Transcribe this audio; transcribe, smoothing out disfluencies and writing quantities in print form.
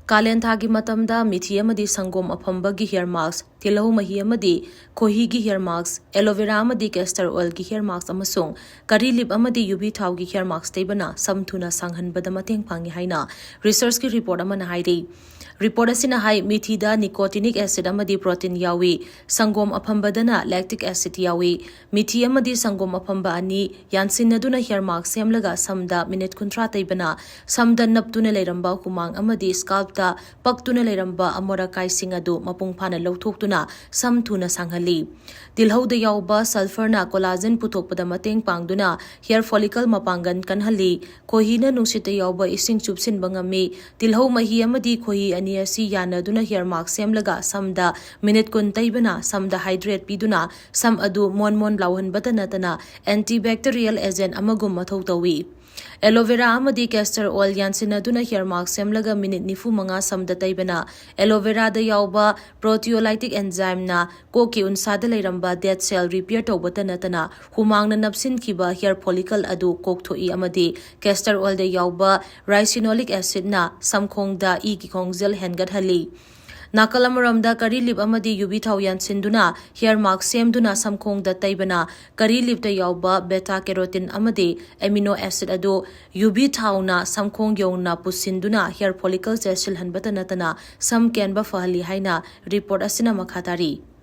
Kalentagi matamda mithi amadi sangom apambagi hair mask, tilau mahi amadi kohigi hair mask, aloe vera amadi castor oil gi hair mask amasung kari lip amadi UV thau gi hair mask taibana samthuna sanghanbada mateng pangi haina research ki report amana hairi. Report asina hai mithi da nicotinic acid amadi protein yawi, sangom apambadana lactic acid yawi, mithi amadi sangom apamba ani yansinaduna hair mask semlaga samda minute kuntra taibana samda naptuna leiramba humang amadi scalp da paktuna leiramba amora kaising adu mapung phana lauthoktuna samthuna sanghali. Dilhauda yauba sulfur na collagen puthokpada mateng pangduna hair follicle mapangan kanhali, kohina nungsita yauba ising chupsin bangami, dilhau mahi amadi kohi ani asi yanaduna hair mask semlaga samda minute kun taibana samda hydrate piduna sam adu mon lauhanbata natana antibacterial agent amagum mathau tawi. Aloe vera amadi castor oil yansinaduna hair mask semlaga minute nifu manga samda taibana aloe vera da yauba proteolytic enzyme na koki unsada leiramba dead cell repair tawbata natana humangna napsin kiba hair follicle adu kokthoi amadi castor oil da yauba ricinoleic acid na samkhong da e ki khongjel hengat hali. Nakalamuramda kari lip amadi UV thau yansinduna hair mask semduna samkhong da taibana kari lip da yauba beta carotene amadi amino acid adu UV thau na samkhong yongna pusinduna hair follicles sil hanbata natana sam kenba fahali haina report asina makhatari.